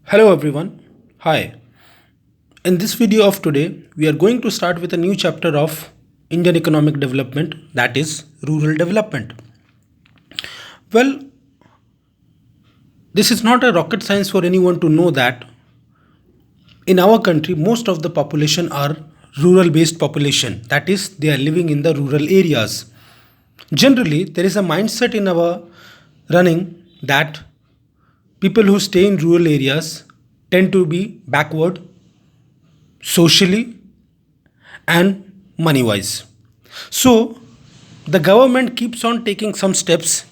Hello everyone. Hi. In this video of today, we are going to start with a new chapter of Indian economic development, that is rural development. Well, this is not a rocket science for anyone to know that in our country most of the population are rural based population, that is they are living in the rural areas. Generally, there is a mindset in our running that people who stay in rural areas tend to be backward socially and money wise. So, the government keeps on taking some steps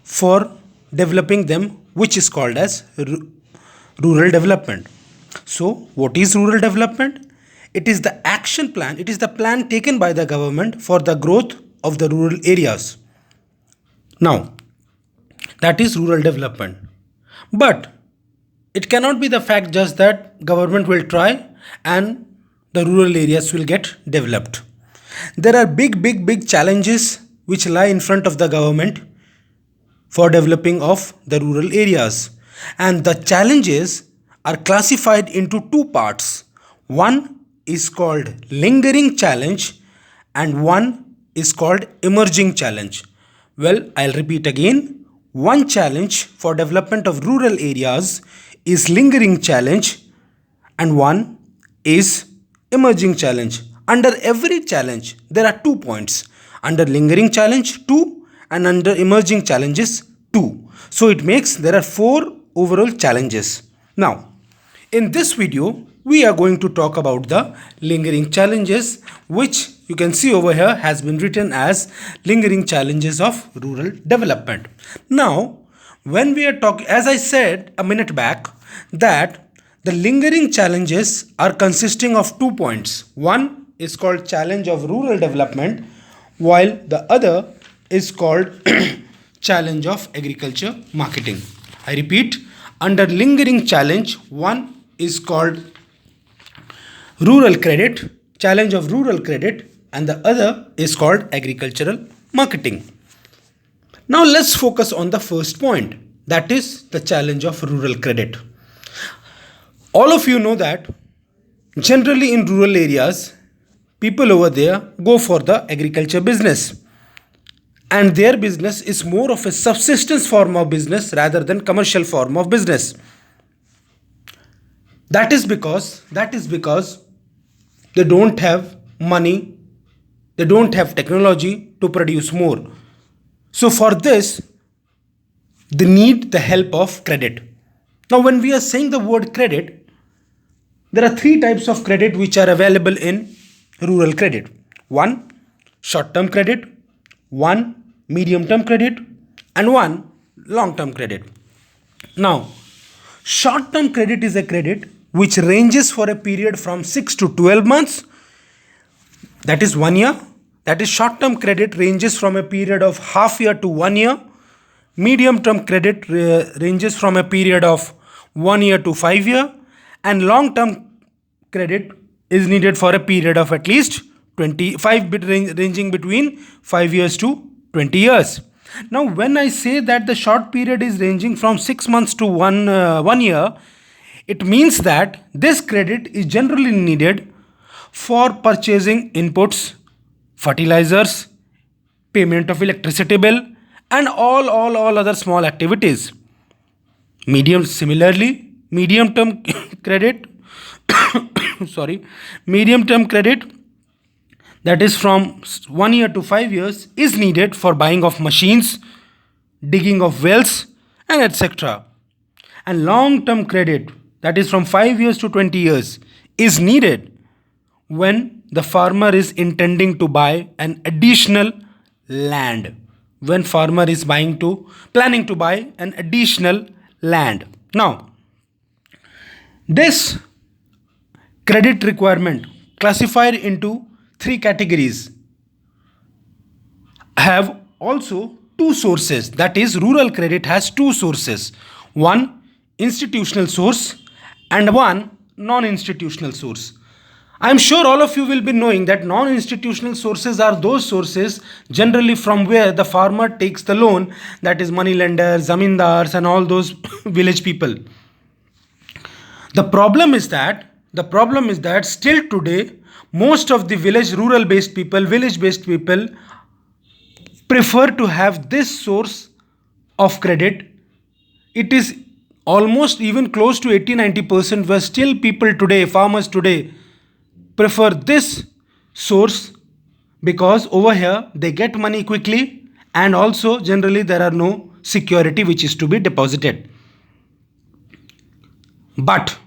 for developing them, which is called as rural development. So, what is rural development? It is the action plan, it is the plan taken by the government for the growth of the rural areas. Now, that is rural development. But it cannot be the fact just that government will try and the rural areas will get developed. There are big challenges which lie in front of the government for developing of the rural areas, and the challenges are classified into two parts. One is called lingering challenge and one is called emerging challenge. Well, I'll repeat again. One challenge for development of rural areas is lingering challenge and one is emerging challenge. Under every challenge there are 2 points. Under lingering challenge 2 and under emerging challenges 2. So it makes there are 4 overall challenges. Now, in this video we are going to talk about the lingering challenges, which you can see over here has been written as lingering challenges of rural development. Now, when we are talking, as I said a minute back, that the lingering challenges are consisting of 2 points. One is called challenge of rural development, while the other is called challenge of agriculture marketing. I repeat, under lingering challenge, one is called rural credit, challenge of rural credit, and the other is called agricultural marketing. Now let's focus on the first point, that is the challenge of rural credit. All of you know that generally in rural areas, people over there go for the agriculture business, and their business is more of a subsistence form of business rather than commercial form of business. That is because they don't have money, they don't have technology to produce more. So for this, they need the help of credit. Now, when we are saying the word credit, there are three types of credit which are available in rural credit. One, short term credit, one, medium term credit, and one, long term credit. Now, short term credit is a credit which ranges for a period from 6 to 12 months, that is 1 year. That is, short term credit ranges from a period of half year to 1 year. Medium term credit ranges from a period of 1 year to 5 year, and long term credit is needed for a period of at least 25, ranging between 5 years to 20 years. Now, when I say that the short period is ranging from 6 months to 1 year, it means that this credit is generally needed for purchasing inputs, fertilizers, payment of electricity bill, and all other small activities. Medium term credit sorry, medium term credit, that is from 1 year to 5 years, is needed for buying of machines, digging of wells, and etc. And long term credit, that is from 5 years to 20 years, is needed when the farmer is intending to buy an additional land, when farmer is planning to buy an additional land. Now, this credit requirement, classified into three categories, have also two sources. That is, rural credit has two sources: one, institutional source, and one, non institutional source. I'm sure all of you will be knowing that non institutional sources are those sources generally from where the farmer takes the loan, that is, money lenders, zamindars, and all those village people. The problem is that still today most of the village based people prefer to have this source of credit. It is almost even close to 80-90% where still people today, farmers today, prefer this source because over here they get money quickly, and also generally there are no security which is to be deposited. But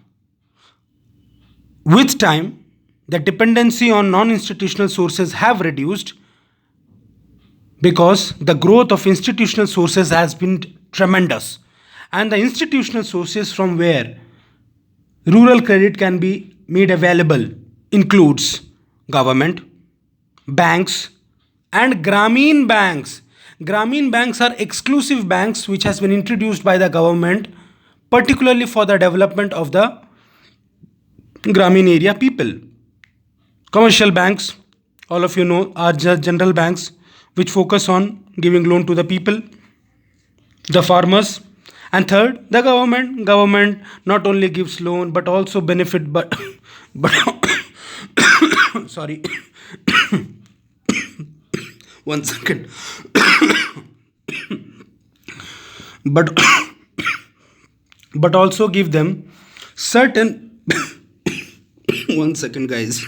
with time, the dependency on non-institutional sources have reduced because the growth of institutional sources has been tremendous. And the institutional sources from where rural credit can be made available includes government, banks, and Grameen banks. Grameen banks are exclusive banks which has been introduced by the government particularly for the development of the Grameen area people. Commercial banks, all of you know, are just general banks which focus on giving loan to the people, the farmers. And third, the government. Government not only gives loan but also benefit but sorry one second but but also give them certain one second guys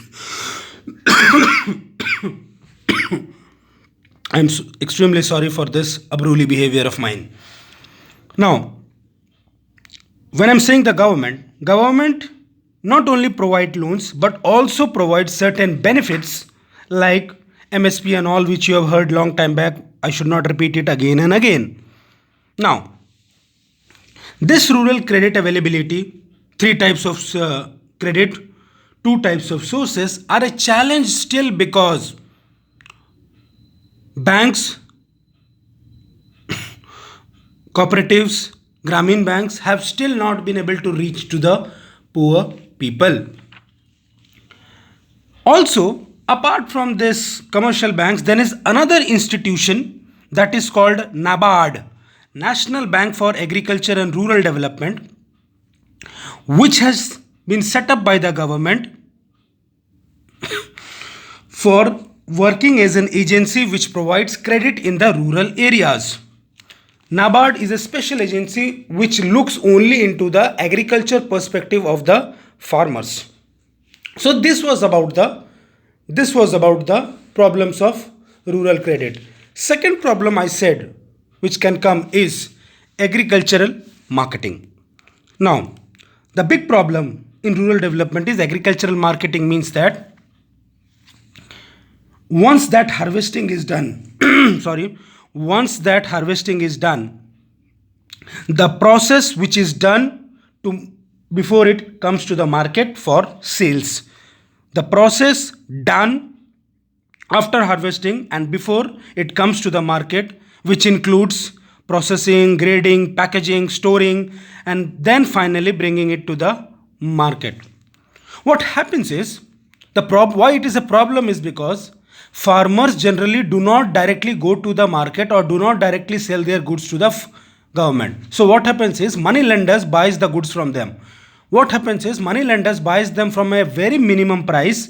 I'm extremely sorry for this unruly behavior of mine. Now, when I'm saying the government not only provide loans but also provide certain benefits like MSP and all, which you have heard long time back. I should not repeat it again and again. Now, this rural credit availability, three types of credit, two types of sources, are a challenge still because banks, cooperatives, Grameen banks have still not been able to reach to the poor people. Also, apart from this commercial banks, there is another institution that is called NABARD, National Bank for Agriculture and Rural Development, which has been set up by the government for working as an agency which provides credit in the rural areas. NABARD is a special agency which looks only into the agriculture perspective of the farmers. So this was about the problems of rural credit. Second problem I said which can come is agricultural marketing. Now, the big problem in rural development is agricultural marketing means that once that harvesting is done, the process which is done to before it comes to the market for sales, the process done after harvesting and before it comes to the market, which includes processing, grading, packaging, storing, and then finally bringing it to the market. What happens is why it is a problem is because farmers generally do not directly go to the market or do not directly sell their goods to the government. So what happens is money lenders buys the goods from them. What happens is money lenders buys them from a very minimum price.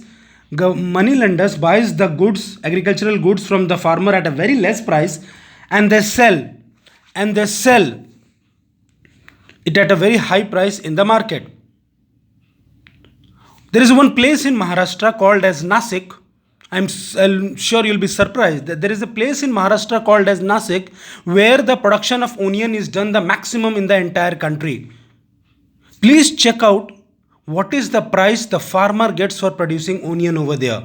Money lenders buys the goods, agricultural goods from the farmer at a very less price, and they sell it at a very high price in the market. There is one place in Maharashtra called as Nasik. I'm sure you'll be surprised that there is a place in Maharashtra called as Nasik where the production of onion is done the maximum in the entire country. Please check out what is the price the farmer gets for producing onion over there.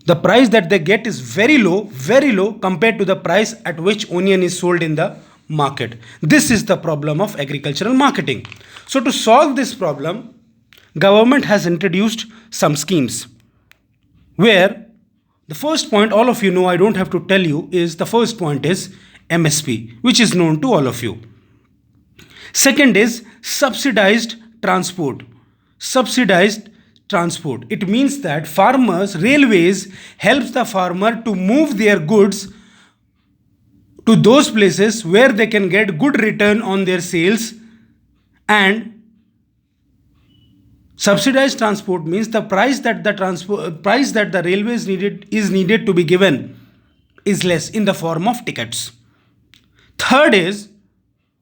The price that they get is very low compared to the price at which onion is sold in the market. This is the problem of agricultural marketing. So to solve this problem, government has introduced some schemes where the first point, all of you know, I don't have to tell you, is the first point is MSP, which is known to all of you. Second is subsidized transport. It means that railways helps the farmer to move their goods to those places where they can get good return on their sales And subsidized transport means the price that the railways needed to be given is less in the form of tickets. Third is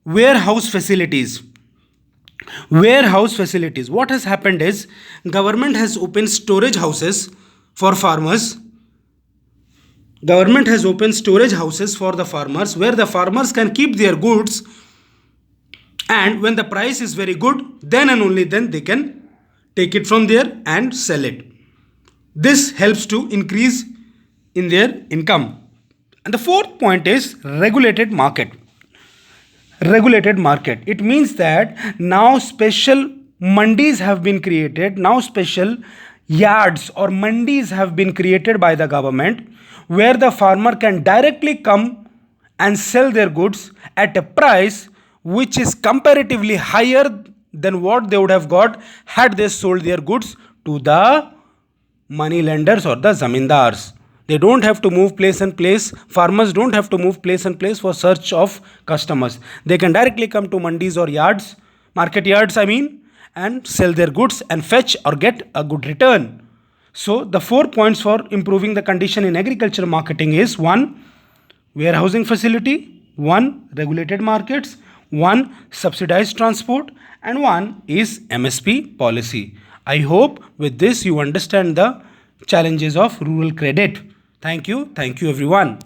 warehouse facilities. Warehouse facilities. What has happened is government has opened storage houses for farmers. Government has opened storage houses for the farmers where the farmers can keep their goods, and when the price is very good, then and only then they can take it from there and sell it. This helps to increase in their income. And the fourth point is regulated market. Regulated market. It means that now special mandis have been created. Now special yards or mandis have been created by the government where the farmer can directly come and sell their goods at a price which is comparatively higher than what they would have got had they sold their goods to the money lenders or the zamindars. They don't have to move place and place. Farmers don't have to move place and place for search of customers. They can directly come to mandis or yards, market yards I mean, and sell their goods and fetch or get a good return. So the 4 points for improving the condition in agriculture marketing is 1. Warehousing facility, 1. Regulated markets, 1. Subsidized transport, and 1 is MSP policy. I hope with this you understand the challenges of rural credit. Thank you everyone.